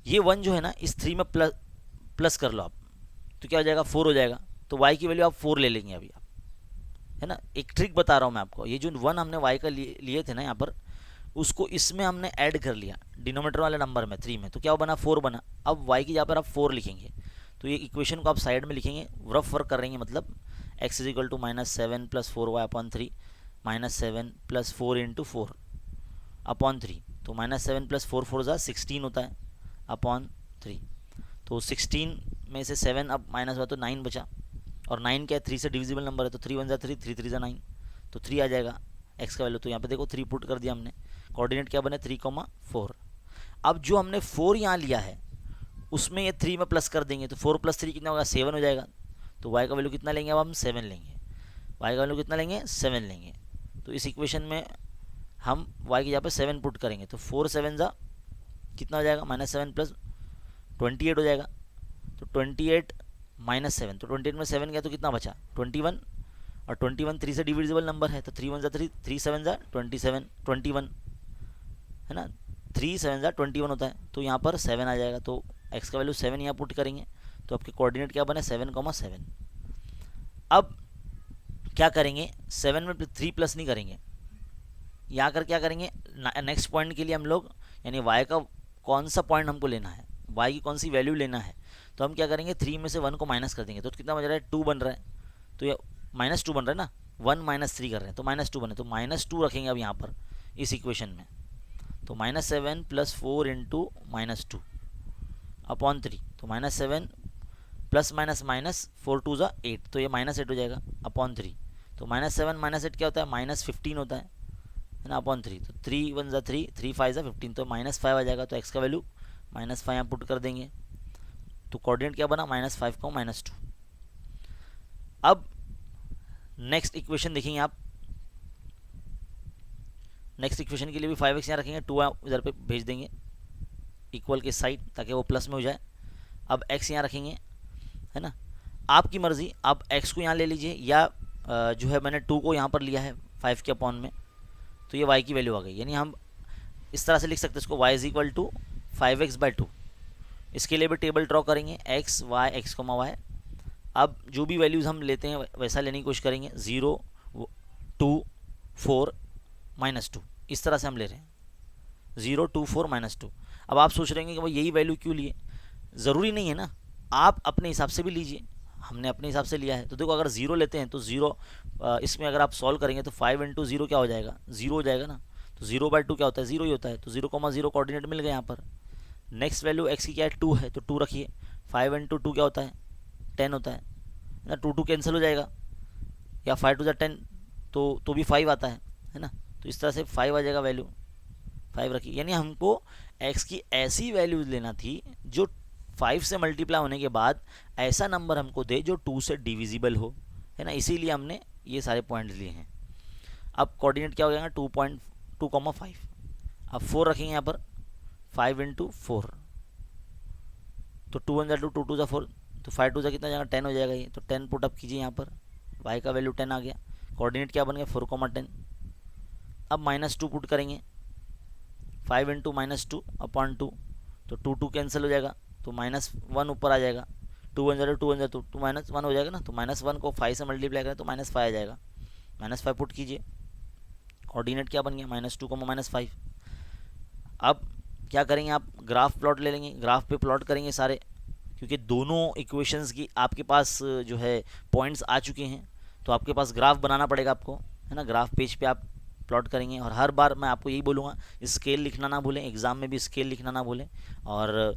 ये 1 जो है ना इस 3 में प्लस कर लो आप, तो क्या हो जाएगा 4 हो जाएगा। तो y की वैल्यू आप 4 ले लेंगे अभी आप, है ना। एक ट्रिक बता रहा हूँ मैं आपको, ये जो 1 हमने y का लिए थे ना यहाँ पर, उसको इसमें हमने ऐड कर लिया डिनोमीटर वाले नंबर में 3 में, तो क्या बना 4 बना। अब y की जगह पर आप 4 लिखेंगे, तो ये इक्वेशन को आप साइड में लिखेंगे, रफ वर्क कर रहे हैं, मतलब x = -7 + 4y/3 -7 + 4 × 4/3, तो -7 + 4 4 16 होता है, अपॉन 3। तो 16 में से 7 अब माइनस हुआ तो 9 बचा, और 9 क्या है, 3 से डिविजिबल नंबर है, तो 3 1 जा 3, 3 3 जा 9, तो 3 आ जाएगा एक्स का वैल्यू। तो यहाँ पे देखो 3 पुट कर दिया हमने, कोऑर्डिनेट क्या बने 3,4। अब जो हमने 4 यहाँ लिया है उसमें ये 3 में प्लस कर देंगे, तो 4 + 3 कितना होगा, 7 हो जाएगा। तो y का वैल्यू कितना लेंगे, अब हम 7 लेंगे, y का वैल्यू कितना लेंगे, 7 लेंगे। तो इस इक्वेशन में हम y की जगह पे 7 पुट करेंगे, तो 4 7 जा कितना हो जाएगा, -7 + 28 हो जाएगा। तो 28 - 7, तो 28 में 7 गया तो कितना बचा, 21, और 21 3 से डिविजिबल नंबर है, तो 3 1 जा 3, 3 7 जा 27, 21 है ना, 3 7 जा 21 होता है, तो यहाँ पर 7 आ जाएगा। तो x का वैल्यू 7 यहाँ पुट करेंगे, तो आपके कोऑर्डिनेट क्या बने 7,7। अब क्या करेंगे, 7 में 3 प्लस नहीं करेंगे, यहाँ कर क्या करेंगे, नेक्स्ट पॉइंट के लिए हम लोग, यानी y का कौन सा पॉइंट हमको लेना है, y की कौन सी वैल्यू लेना है, तो हम क्या करेंगे 3 में से 1 को माइनस कर देंगे, तो कितना बन रहा है, 2 बन रहा है, तो ये -2 बन रहा है ना, 1 - 3 कर रहे हैं तो -2 बने, तो -2 रखेंगे अब यहाँ पर इस इक्वेशन में। तो -7 + 4 × -2 अपॉन 3, तो -7 प्लस माइनस 4 2 जा 8, तो ये -8 हो जाएगा अपॉन 3। तो -7 - 8 क्या होता है, -15 होता है ना, अपॉन 3। तो 3 1 जा 3, 3 5 जा 15, तो -5 आ जाएगा। तो x का वैल्यू -5 यहाँ पुट कर देंगे, तो कोऑर्डिनेट क्या बना, -5 को -2। अब नेक्स्ट इक्वेशन देखेंगे आप, नेक्स्ट इक्वेशन के लिए भी 5x यहाँ रखेंगे, 2 इधर पे भेज देंगे इक्वल के साइड, ताकि वो प्लस में हो जाए। अब x यहाँ रखेंगे, है ना, आपकी मर्ज़ी, आप x को यहाँ ले लीजिए, या जो है मैंने 2 को यहाँ पर लिया है 5 के अपॉन में, तो ये y की वैल्यू आ गई। यानी हम इस तरह से लिख सकते हैं इसको, y = 5x/2। इसके लिए भी टेबल ड्रॉ करेंगे, x y x, y। अब जो भी वैल्यूज़ हम लेते हैं वैसा लेने की कोशिश करेंगे, 0 2 4 -2, इस तरह से हम ले रहे हैं, 0 2 4 -2। अब आप सोच रहे हैं कि भाई यही वैल्यू क्यों लिए, ज़रूरी नहीं है ना, आप अपने हिसाब से भी लीजिए, हमने अपने हिसाब से लिया है। तो देखो अगर 0 लेते हैं तो 0, इसमें अगर आप सॉल्व करेंगे तो 5 × 0 क्या हो जाएगा, 0 हो जाएगा ना। तो 0/2 क्या होता है, 0 ही होता है, तो 0,0 कोऑर्डिनेट मिल गए यहाँ पर। नेक्स्ट वैल्यू x की क्या है, 2 है, तो 2 रखिए। 5 × 2 क्या होता है, 10 होता है ना, 2 2 कैंसिल हो जाएगा, या 5 2 जा 10, तो भी 5 आता है ना। तो इस तरह से 5 आ जाएगा वैल्यू, 5 रखिए। यानी हमको x की ऐसी वैल्यूज लेना थी जो 5 से मल्टीप्लाई होने के बाद ऐसा नंबर हमको दे जो 2 से डिविजिबल हो, है ना, इसीलिए हमने ये सारे पॉइंट लिए हैं। अब कोऑर्डिनेट क्या हो जाएगा, 2.2,5। अब 4 रखेंगे यहाँ पर, 5 × 4, तो 2 1 जा 2, 2 2 जा 4, तो 5 2 जा कितना जाएगा, 10 हो जाएगा ये। तो 10 पुट अप कीजिए यहाँ पर, y का वैल्यू 10 आ गया। कोऑर्डिनेट क्या बन गया, 4,10। अब -2 पुट करेंगे, 5 × -2 अपॉन 2, तो 2 2 कैंसिल हो जाएगा, तो -1 ऊपर आ जाएगा। 2 1 जा 2 1 जा 2, तो -1 हो जाएगा ना, तो -1 को 5 से मल्टीप्लाई करें तो -5 आ जाएगा। -5 पुट कीजिए, कोऑर्डिनेट क्या बन गया, -2, -5। अब क्या करेंगे, आप ग्राफ प्लॉट ले लेंगे, ग्राफ पे प्लॉट करेंगे सारे, क्योंकि दोनों इक्वेशंस की आपके पास जो है पॉइंट्स आ चुके हैं, तो आपके पास ग्राफ बनाना पड़ेगा आपको, है ना। ग्राफ पेज पे आप प्लॉट करेंगे, और हर बार मैं आपको यही बोलूँगा, स्केल लिखना ना भूलें, एग्ज़ाम में भी स्केल लिखना ना भूलें, और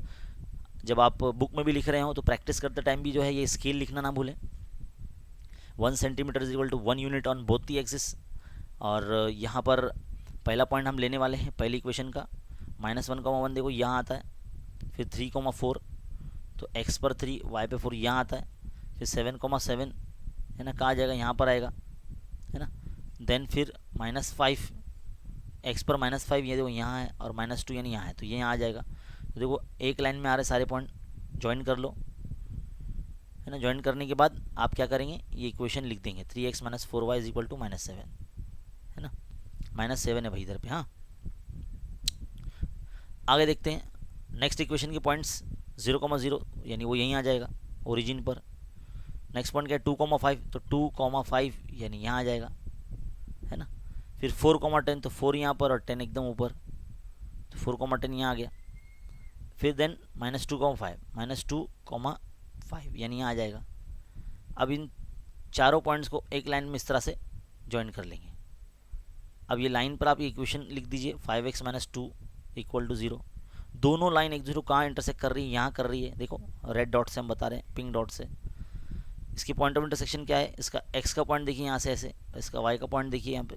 जब आप बुक में भी लिख रहे हो तो प्रैक्टिस करते टाइम भी जो है ये स्केल लिखना ना भूलें। 1 centimetre = 1 unit on both the axis. और यहाँ पर पहला पॉइंट हम लेने वाले हैं पहली इक्वेशन का, -1,1 देखो यहाँ आता है, फिर 3,4, तो x पर 3 y पे 4 यहाँ आता है, फिर 7,7 है ना, कहाँ आ जाएगा, यहाँ पर आएगा, है ना। देन फिर -5, x पर -5 ये देखो यहाँ है, और -2 यानी यहाँ है, तो ये यहाँ आ जाएगा। तो देखो एक लाइन में आ रहे सारे पॉइंट, ज्वाइन कर लो, है ना। ज्वाइन करने के बाद आप क्या करेंगे, ये इक्वेशन लिख देंगे, 3x - 4y = -7, है ना, -7 है भाई इधर पे। हाँ, आगे देखते हैं नेक्स्ट इक्वेशन के पॉइंट्स, 0,0 यानी वो यहीं आ जाएगा ओरिजिन पर। नेक्स्ट पॉइंट क्या है, 2,5, तो 2,5 यानी यहाँ आ जाएगा, है ना। फिर 4,10, तो 4 यहाँ पर और 10 एकदम ऊपर, तो 4,10 यहाँ आ गया। फिर देन -2,5, -2,5 यानी यहाँ आ जाएगा। अब इन चारों पॉइंट्स को एक लाइन में इस तरह से ज्वाइन कर लेंगे। अब ये लाइन पर आप ये इक्वेशन लिख दीजिए, 5x - 2 = 0, दोनों लाइन एक दूसरे को कहाँ इंटरसेक्ट कर रही है, यहाँ कर रही है, देखो रेड डॉट से हम बता रहे हैं, पिंक डॉट से। इसकी पॉइंट ऑफ इंटरसेक्शन क्या है, इसका एक्स का पॉइंट देखिए यहाँ से ऐसे, इसका वाई का पॉइंट देखिए यहाँ पे,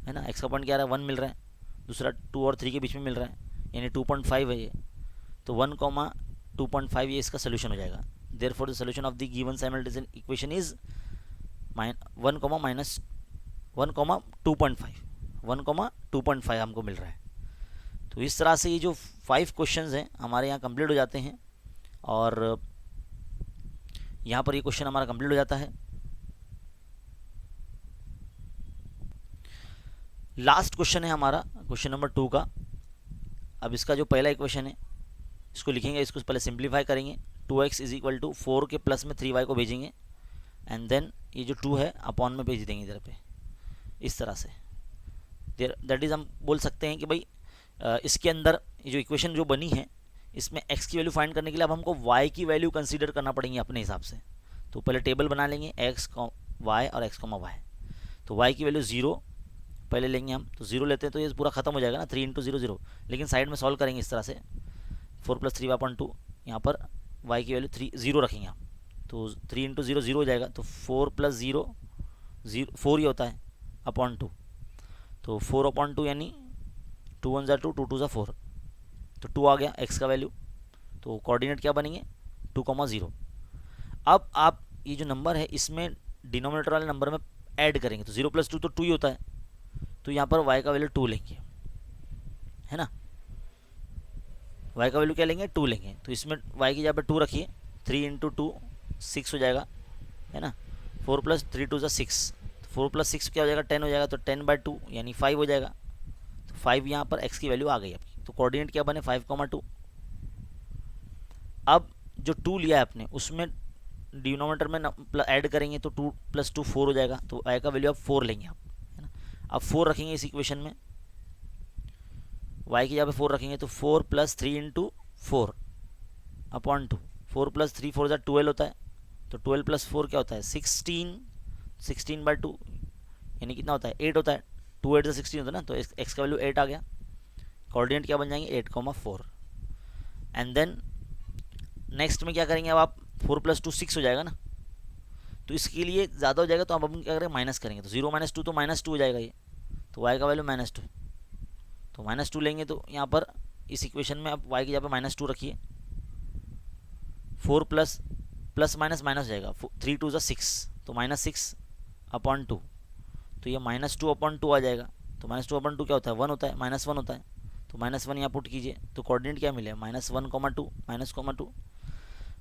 है ना। एक्स का पॉइंट क्या आ रहा है, 1 मिल रहा है, दूसरा 2 और 3 के बीच में मिल रहा है, यानी 2.5 है ये। तो 1,2.5 ये इसका सोल्यूशन हो जाएगा। Therefore the solution of the given simultaneous equation is 1,2.5 हमको मिल रहा है। तो इस तरह से ये जो 5 क्वेश्चंस हैं हमारे यहाँ कंप्लीट हो जाते हैं, और यहाँ पर ये क्वेश्चन हमारा कंप्लीट हो जाता है। लास्ट क्वेश्चन है हमारा क्वेश्चन नंबर 2 का। अब इसका जो पहला इक्वेशन है इसको लिखेंगे, इसको पहले सिंप्लीफाई करेंगे। 2x इज इक्वल टू 4 के प्लस में 3y को भेजेंगे, एंड देन ये जो 2 है अपॉन में भेज देंगे इधर पे, इस तरह से। दैट इज़ हम बोल सकते हैं कि भाई इसके अंदर ये जो इक्वेशन जो बनी है इसमें x की वैल्यू फाइंड करने के लिए अब हमको y की वैल्यू कंसीडर करना पड़ेगी अपने हिसाब से। तो पहले टेबल बना लेंगे x, y और x, y। तो y की वैल्यू 0 पहले लेंगे हम, तो 0 लेते हैं तो ये पूरा खत्म हो जाएगा ना, 3 × 0 0। लेकिन साइड में सॉल्व करेंगे इस तरह से, 4 + 3/2, यहाँ पर y की वैल्यू 0 रखेंगे आप, तो 3 × 0 0 हो जाएगा। तो 4 + 0 4 ही होता है अपॉन 2, तो 4/2 यानी 2 × 1 = 2, 2 × 2 = 4, तो 2 आ गया x का वैल्यू। तो कोऑर्डिनेट क्या बनेंगे, 2, 0। अब आप ये जो नंबर है इसमें डिनोमिनेटर वाले नंबर में ऐड करेंगे, तो 0 + 2 तो 2 ही होता है, तो यहाँ पर y का वैल्यू 2 लेंगे, है ना। y का वैल्यू क्या लेंगे, 2 लेंगे। तो इसमें y की जगह पे 2 रखिए, 3 × 2 6 हो जाएगा, है ना। 4 + 3 = 2 = 6, 4 + 6 क्या हो जाएगा, 10 हो जाएगा, तो 10/2 यानी 5 हो जाएगा। तो 5 यहाँ पर x की वैल्यू आ गई आपकी। तो कोऑर्डिनेट क्या बने, 5, 2। अब जो 2 लिया है आपने उसमें डिनोमिनेटर में ऐड करेंगे, तो 2 + 2 4 हो जाएगा, तो y का वैल्यू आप 4 लेंगे आप, है ना। अब 4 रखेंगे इस इक्वेशन में, y की जगह पे 4 रखेंगे, तो 4 + 3 × 4 अपॉन 2, 4 + 3 4 = 12 होता है, तो 12 + 4 क्या होता है, 16, 16/2 यानी कितना होता है, 8 होता है, 2 8 = 16 होता है ना, तो x का वैल्यू 8 आ गया। कोऑर्डिनेट क्या बन जाएंगे, 8, 4। एंड देन नेक्स्ट में क्या करेंगे, अब आप 4 + 2 6 हो जाएगा ना, तो इसके लिए ज़्यादा हो जाएगा, तो अब हम क्या करेंगे, माइनस करेंगे, तो 0 - 2 तो -2 हो जाएगा ये, तो y का वैल्यू -2, तो -2 लेंगे। तो यहाँ पर इस इक्वेशन में आप y की जगह पे -2 रखिए, 4 प्लस माइनस माइनस हो जाएगा, 3 × 2 = 6, तो -6/2, तो ये -2/2 आ जाएगा। तो -2/2 क्या होता है, 1 होता है, -1 होता है, तो -1 यहाँ पुट कीजिए, तो कोऑर्डिनेट क्या मिले, -1, -2,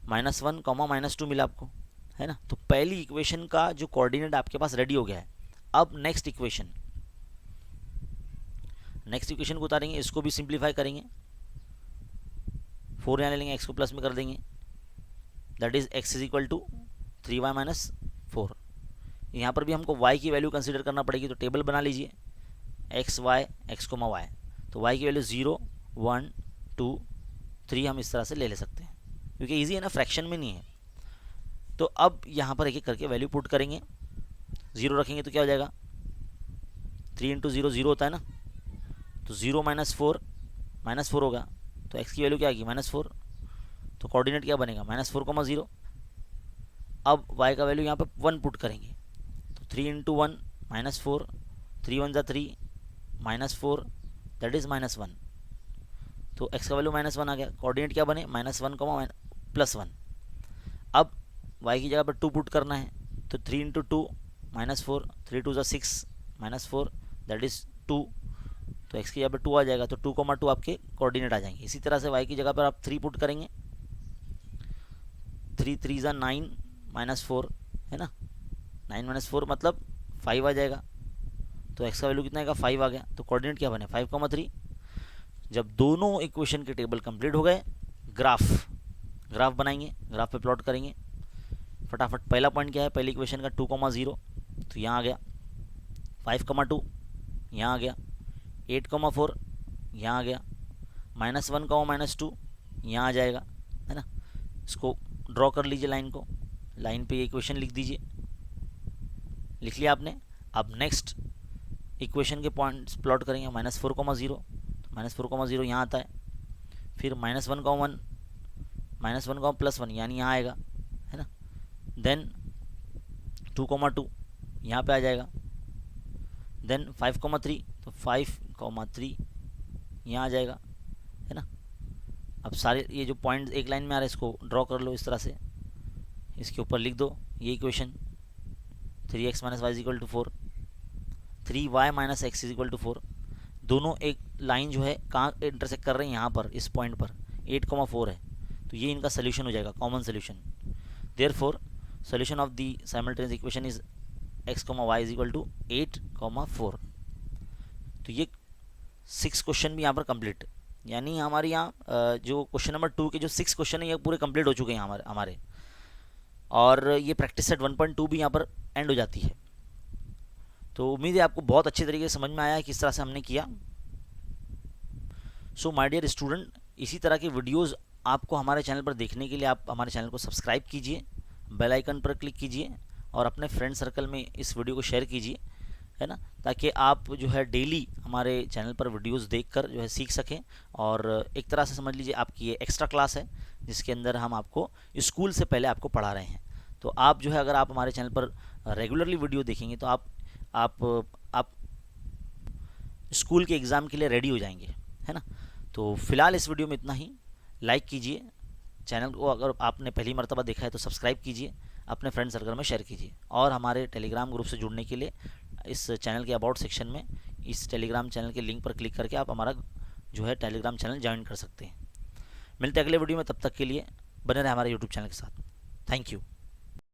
-1, -2 मिला आपको, है ना। तो पहली इक्वेशन का जो कोऑर्डिनेट आपके पास रेडी हो गया है। अब नेक्स्ट इक्वेशन को उतारेंगे, इसको भी सिंप्लीफाई करेंगे, 4 यहाँ ले लेंगे, x को प्लस में कर देंगे, दैट इज x = 3y - 4। यहाँ पर भी हमको y की वैल्यू कंसीडर करना पड़ेगी, तो टेबल बना लीजिए, x, y, y। तो y की वैल्यू 0, 1, 2, 3 हम इस तरह से ले सकते हैं, क्योंकि ईजी है ना, फ्रैक्शन में नहीं है। तो अब यहाँ पर एक एक करके वैल्यू पुट करेंगे, 0 रखेंगे तो क्या हो जाएगा, 3 × 0 0 होता है ना, तो 0 - 4 -4 होगा, तो x की वैल्यू क्या आएगी, -4, तो कोऑर्डिनेट क्या बनेगा, -4, 0। अब y का वैल्यू यहाँ पे 1 पुट करेंगे, तो 3 × 1 -4, 3 × 1 = 3, -4 दैट इज -1, तो x का वैल्यू -1 आ गया। कोऑर्डिनेट क्या बने, -1, +1। अब y की जगह पर 2 पुट करना है, तो 3 × 2 -4, 3 × 2 = 6, -4 दैट इज 2, तो x की जगह पर 2 आ जाएगा, तो 2, 2 आपके कोऑर्डिनेट आ जाएंगे। इसी तरह से y की जगह पर आप 3 पुट करेंगे, 3 × 3 = 9, -4, है ना, 9 - 4 मतलब 5 आ जाएगा, तो x का वैल्यू कितना आएगा, 5 आ गया। तो कोऑर्डिनेट क्या बने, 5, 3। जब दोनों इक्वेशन के टेबल कंप्लीट हो गए, ग्राफ बनाएंगे, ग्राफ पे प्लॉट करेंगे फटाफट। पहला पॉइंट क्या है, पहली इक्वेशन का 2, 0, तो यहाँ आ गया, 5, 2 यहाँ आ गया, 8, 4 यहाँ आ गया, -1, -2 यहाँ आ जाएगा, है ना। इसको ड्रॉ कर लीजिए लाइन को, लाइन पे ये इक्वेशन लिख दीजिए, लिख लिया आपने। अब नेक्स्ट इक्वेशन के पॉइंट्स प्लॉट करेंगे, -4, 0, -4,0 यहाँ आता है, फिर -1,1, -1, +1 यानी यहाँ आएगा, है ना। देन 2,2 यहाँ पे आ जाएगा, देन 5,3 तो 5,3 यहाँ आ जाएगा, है ना। अब सारे ये जो पॉइंट एक लाइन में आ रहा है इसको ड्रॉ कर लो इस तरह से, इसके ऊपर लिख दो ये equation 3x - y = 4, 3y - x = 4। दोनों एक लाइन जो है कहाँ इंटरसेक्ट कर रहे हैं, यहाँ पर इस पॉइंट पर 8,4 है, तो ये इनका सोल्यूशन हो जाएगा, common solution. Therefore solution of the simultaneous equation is x, y = 8,4। तो ये 6 क्वेश्चन भी यहाँ पर कंप्लीट, यानी हमारे यहाँ जो क्वेश्चन नंबर 2 के जो 6 क्वेश्चन है ये पूरे कंप्लीट हो चुके हैं हमारे, और ये प्रैक्टिस सेट 1.2 भी यहाँ पर एंड हो जाती है। तो उम्मीद है आपको बहुत अच्छे तरीके से समझ में आया है किस तरह से हमने किया। सो माय डियर स्टूडेंट, इसी तरह के वीडियोस आपको हमारे चैनल पर देखने के लिए आप हमारे चैनल को सब्सक्राइब कीजिए, बेल आइकन पर क्लिक कीजिए और अपने फ्रेंड सर्कल में इस वीडियो को शेयर कीजिए, है ना, ताकि आप जो है डेली हमारे चैनल पर वीडियोस देखकर जो है सीख सकें। और एक तरह से समझ लीजिए आपकी ये एक्स्ट्रा क्लास है जिसके अंदर हम आपको स्कूल से पहले आपको पढ़ा रहे हैं। तो आप जो है अगर आप हमारे चैनल पर रेगुलरली वीडियो देखेंगे तो आप स्कूल के एग्ज़ाम के लिए रेडी हो जाएंगे, है ना। तो फिलहाल इस वीडियो में इतना ही। लाइक कीजिए चैनल को, अगर आपने पहली मर्तबा देखा है तो सब्सक्राइब कीजिए, अपने फ्रेंड सर्कल में शेयर कीजिए, और हमारे टेलीग्राम ग्रुप से जुड़ने के लिए इस चैनल के अबाउट सेक्शन में इस टेलीग्राम चैनल के लिंक पर क्लिक करके आप हमारा जो है टेलीग्राम चैनल ज्वाइन कर सकते हैं। मिलते हैं अगले वीडियो में, तब तक के लिए बने रहे हमारे यूट्यूब चैनल के साथ। Thank you.